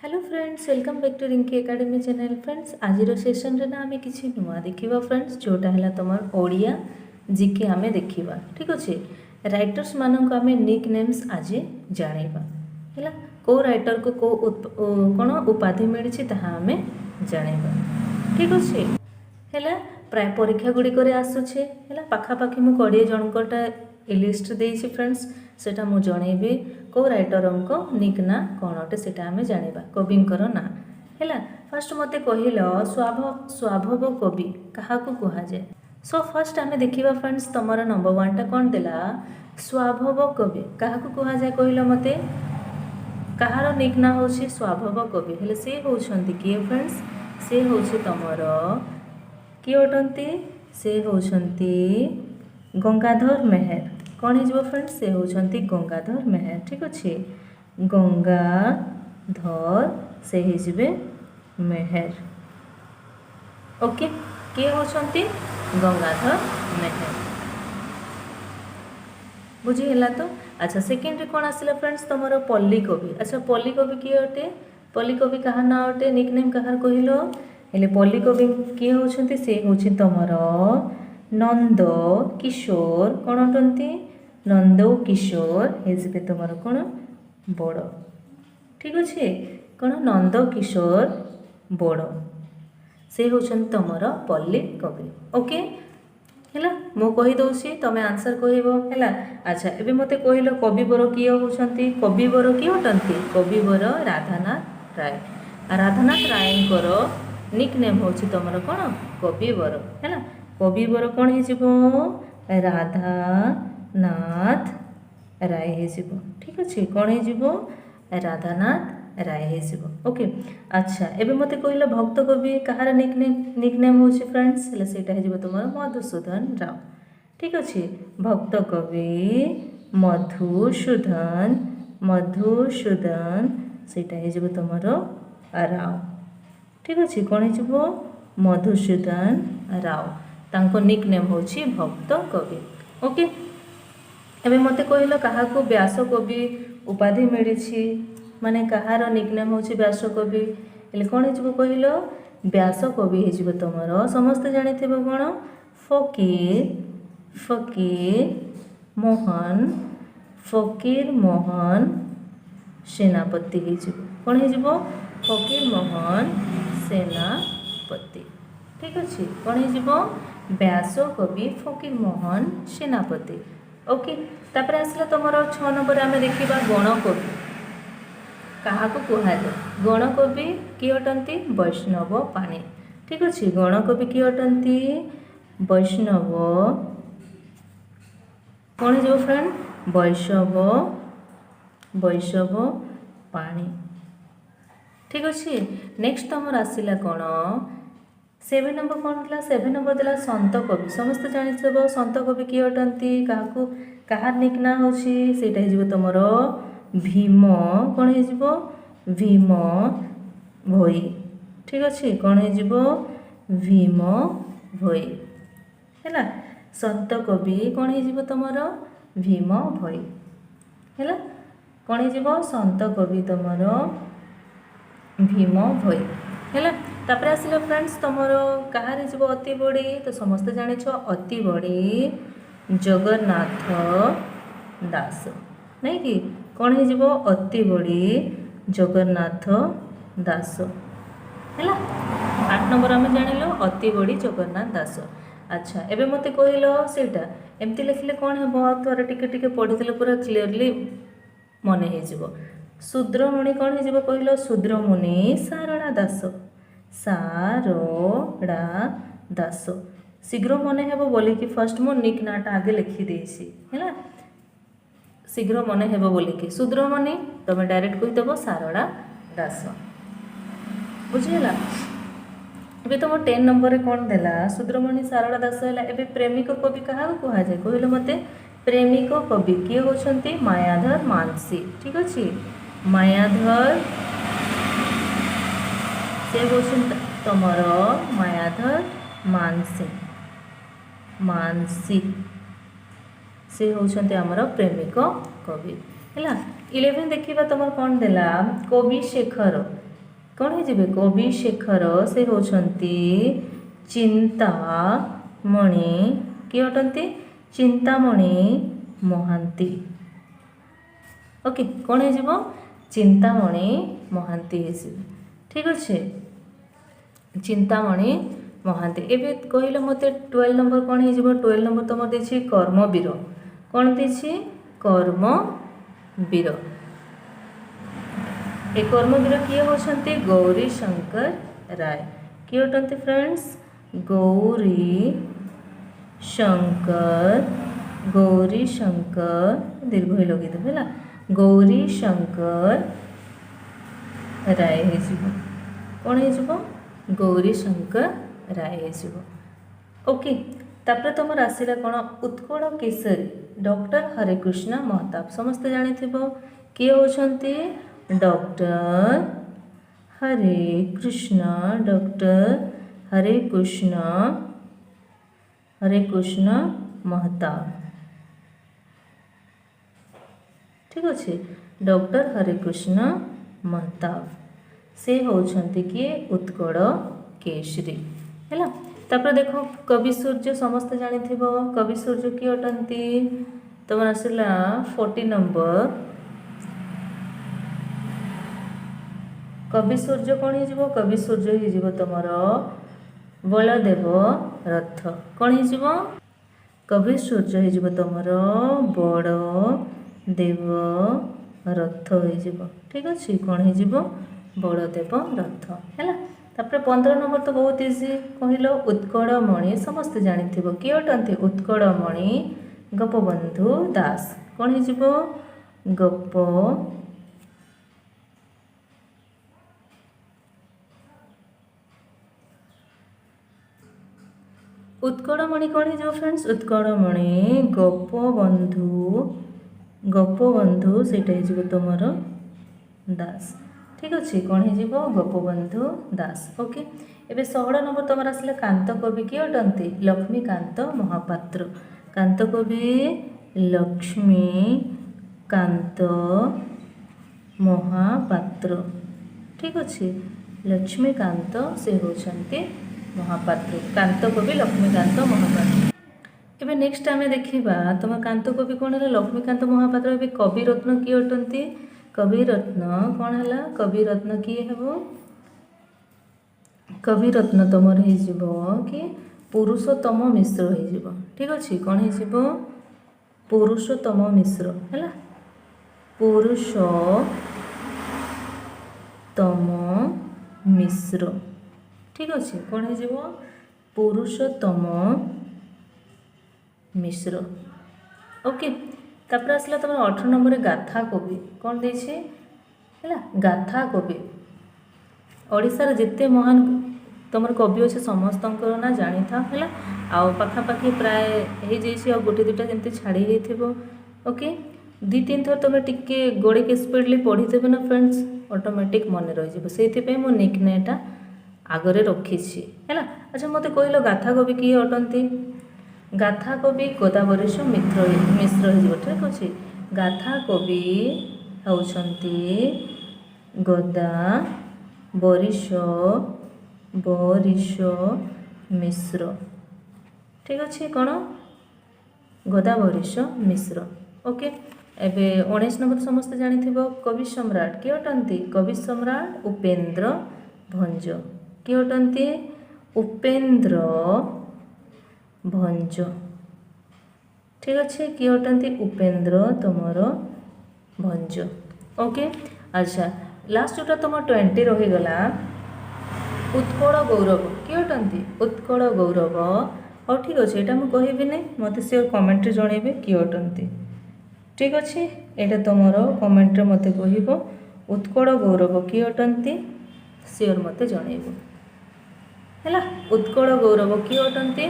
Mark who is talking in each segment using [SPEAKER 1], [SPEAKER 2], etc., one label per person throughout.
[SPEAKER 1] Hello friends, welcome back to Rinki academy channel. Friends आज session रे ना आम कि नुआ देखा फ्रेंड्स, जोटा है तुम ओडिया जीके आम देखा। ठीक अच्छे, राइटर्स मानक आम निक नेम्स आज जाना है। कौ राइटर को कौन उपाधि मिली आम जाना। ठीक अच्छे है, प्राय परीक्षा गुड़िक आसूचे है। पाखापाखि मुझे 20 जनकटा लिस्ट देती फ्रेंड्स, सेटा मु जनइबी कौ राइटर निक ना कौन अटे सेटा आम जाना, कविंकर ना है। फर्स्ट मत कहल स्वाभव कवि क्या कहुए। सो फर्स्ट आम देखा फ्रेंड्स, तुम नंबर 1 टा कौन देला, स्वाभव कवि क्या कहुए कहल मत। कहार निक ना हूँ स्वाभव कवि, हेले सी होती किए फ्रेंड्स, सी हूँ तुम किए अटंती, से होती गंगाधर मेहर। कौन हो फ्रेंड्स, से होती गंगाधर मेहर। ठीक अच्छे, गंगाधर से होते मेहर। ओके, किए होती गंगाधर मेहर। बुझीगला तो। अच्छा, सेकेंड कौन आसला फ्रेंड्स, तुम पल्ली कवि। अच्छा, पल्ली कवि किए अटे, पल्ली कवि कहा ना अटे, निक नेम कहार कहल हेले पल्ली कवि किए होती, से हूँ तुम नंद किशोर। कौन अटंती, नंद किशोर हे तुम कौन बड़। ठीक अच्छे, कौन नंद किशोर बड़, से होती तुम पल्ली कवि। ओके है, मु कहीदे तुम आंसर कह। अच्छा, एबे मते कहल कविवर किए होती, कविवर किए अटंती, कविवर राधानाथ राय। राधानाथ रायंकर निक नेम हूँ तुम कौन कविवर है। कविवर कौन हो, राधानाथ राय हो। ठीक अच्छे, कौन हो, राधानाथ राय हो। ओके अच्छा, एबे मते कहल भक्त कवि कहार निक नेम हूँ फ्रेंड्स, हेले सेटा हो तुम मधुसूदन राव। ठीक अच्छे, भक्त कवि मधुसूदन, मधुसूदन सेटा हो तुम राव। ठीक अच्छे, कौन हो मधुसूदन राव, तांको निक नेम हूँ भक्त कवि। ओके, एबे मते कहल क्या व्यास कवि उपाधि मिली, माने कहार निक नेम हूँ व्यास कवि, हेले कौन हो कहल व्यास कवि हो तुम समस्ते जानी कौन फकीर, फकीर मोहन, फकीर मोहन सेनापति हो। कौन हो, फकीर मोहन सेनापति। ठीक अच्छे, कौन हो व्यास कवि फकीर मोहन सेनापति। ओके, तापर आसला तुम 6 नंबर आम देखा गण कवि क्या कहुए। गण कवि किए अटंती, वैष्णव पाणी। ठीक अच्छे, गण कवि किए अटंती, वैष्णव। कौन हो फ्रेंड, वैष्णव पाणी। ठीक अच्छे, नेक्स्ट तुम आसला कौन 7 नंबर कौन था, 7 नंबर देला सत कवि। समस्त जानी सत कवि किए अटंती, क्या निक ना हूँ सेटा हो तुम भीम। कौन हो, भीम भोई। ठीक अच्छे, कौन हो भीम भोई है। सत कवि कौन हो तुम भीम भोई है। कौन हो सत कवि तुम भीम भोई है। तापर आसला फ्रेंड्स, तुम कहार हो अति बड़ी, तो समस्ते जानिछ अति बड़ी जगन्नाथ दास। नहीं कि कौन हो अति बड़ी जगन्नाथ दास है। 8 नंबर आम जान अति बड़ी जगन्नाथ दास। अच्छा, एबे मते कहल सेटा एमती लिखिले कौन हम थोड़ा टिके पढ़ी पूरा क्लीयरली मन हो। शूद्रमुनि कौन हो कहल, शूद्रमुनि सारड़ा दास, सारड़ा दास। शीघ्र मन हेब बोली कि फर्स्ट मो निक नाटा आगे लिखिदे है, शीघ्र मन हेब बोली कि शूद्रमुनि तुम डायरेक्ट कहीदेव सारड़ा दास। बुझीगला। एबे तुम 10 नंबर कौन देला, शूद्रमुनि सारड़ा दास है। एबे प्रेमिक कवि क्या कहुए कहल मते, प्रेमिक कवि किए होती मायाधर मानसी। ठीक अच्छे, मायाधर से होती तुम मायाधर मानसी, मानसी से होती आमर प्रेमिक कवि है। 11 देखिए तुम कौन देला कवि शेखर। कौन है कवि शेखर से होछंती चिंतामणि किए अटंती चिंतामणि महांती ओके कौन है चिंतामणि महांती ठीक अच्छे चिंतामणि महांती एबे कहल मत 12 नंबर कौन है 12 नंबर तुम देछि कर्मवीर कौन देछि कर्मवीर ए कर्मवीर किए होछंती गौरी शंकर राय किए अटंती फ्रेंड्स गौरी शंकर दीर्घ ही लगे है गौरी शंकर राय हो कौन हो गौरी शंकर राय हो ओके तापर तुम आसला कौन उत्कल केसरी डॉक्टर हरेकृष्ण महताब समस्ते जानी किए होछंती डॉक्टर हरेकृष्ण महताब ठीक अच्छे डॉक्टर हरेकृष्ण महताब से होछंती किए उत्कल केसरी है तापर देख कवि सूर्य समस्त जानी कवि सूर्य किए अटंती तुम आसला 40 नंबर कवि सूर्य कौन हो कवि सूर्य हो तुम बलदेव रथ कौन हो कवि सूर्य हो तुम बड़देव रथ हो ठीक अच्छे कौन हो बड़देव रथ है तापर 15 नंबर तो बहुत इजी कहल उत्कलमणि समस्ते जानी किए अटंती उत्कलमणि गोपबंधु दास कौन हो गोप उत्कलमणि कौन हो फ्रेंड्स उत्कलमणि गोपबंधु सेटा हो तुम दास ठीक अच्छे कौन हो गोपबंधु दास ओके एबे 16 नंबर तुम आसला कांत कवि किए अटंती लक्ष्मीकांत महापात्र कांत कवि लक्ष्मीकांत महापात्र ठीक अच्छे लक्ष्मीकांत से होछंती महापात्र कांत कवि लक्ष्मीकांत महापात्र एबे नेक्स्ट आमे देखिबा तुम कांत कवि कौन है लक्ष्मीकांत महापात्र एबे कवि रत्न किए अटंती कवि रत्न कौन है कवि रत्न किए हेबो कवि रत्न तुमर हो कि पुरुषोत्तम मिश्र हो ठीक अच्छे कौन हो पुरुषोत्तम मिश्र है पुरुषोत्तम मिश्र ठीक अच्छे कौन हो पुरुषोत्तम मिश्र ओके तापर आसला तुम 18 नंबर गाथा कवि कौन देछे है गाथा कवि ओडिशार जिते महान तुम कवि अच्छे समस्त ना जानी था है आउ पाखापाखि प्राय हो गोटे दुटा जमी छाड़ी ओके 2-3 थर तुम टिके गोड़े के स्पीडली पढ़ीदेव ना फ्रेंड्स ऑटोमेटिक मन रही से मो निक नेटा आगरे रखी है अच्छा मत कहल गाथा कवि किए अटंती गाथा कवि गोदावरीश मिश्र हो ठीक अच्छे गाथा कवि होछंती गोदावरीश मिश्र ठीक अच्छे कौन गोदावरीश मिश्र ओके एबे 19 नंबर समस्त जानी कवि सम्राट किए अटंती कवि सम्राट उपेन्द्र भंज किए अटंती उपेन्द्र भंज ठीक अच्छे किए अटंती उपेन्द्र तुमर भंज ओके अच्छा लास्ट जोटा तुम 20 रहीगला उत्कल गौरव किए अटंती उत्कल गौरव और ठीक अच्छे यहाँ मुझे कहबी नहीं मत सियोर कमेंट जनइबे किए अटंती ठीक अच्छे यहाँ तुम कमेंट मत कह उत्कल गौरव किए अटंती सियोर मत जनइबू है उत्कल गौरव किए अटंती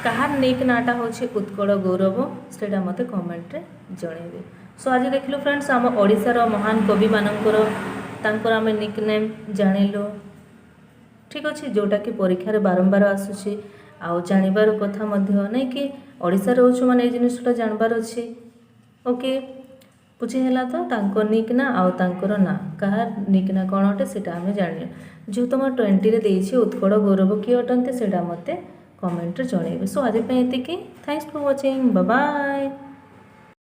[SPEAKER 1] कहार निक नाटा हूँ उत्कल गौरव से मत कमेंट जनइबे सो आज देखिलु फ्रेंड्स आम ओडिशार महान कवि मानकर आम निक नेम जानिलु ठीक अच्छे जोटा कि परीक्षा बारंबार आसूसी आउ जानिबार कथा नहीं कि ओडिशा रोचु माने जिनिसटा जानबार अच्छे ओके ବୁଝିହେଲା ତ ତାଙ୍କ ନିକ୍ ନା ଆଉ ତାଙ୍କର ନା କାହା ନିକ୍ ନା କ'ଣ ଅଟେ ସେଇଟା ଆମେ ଜାଣିବା। ଯେଉଁ ତୁମ 20ରେ ଦେଇଛି ଉତ୍କଳ ଗୌରବ କିଏ ଅଟନ୍ତି ସେଇଟା ମୋତେ କମେଣ୍ଟରେ ଜଣାଇବେ। ସୋ ଆଜି ପାଇଁ ଏତିକି। Thanks for watching. Bye bye.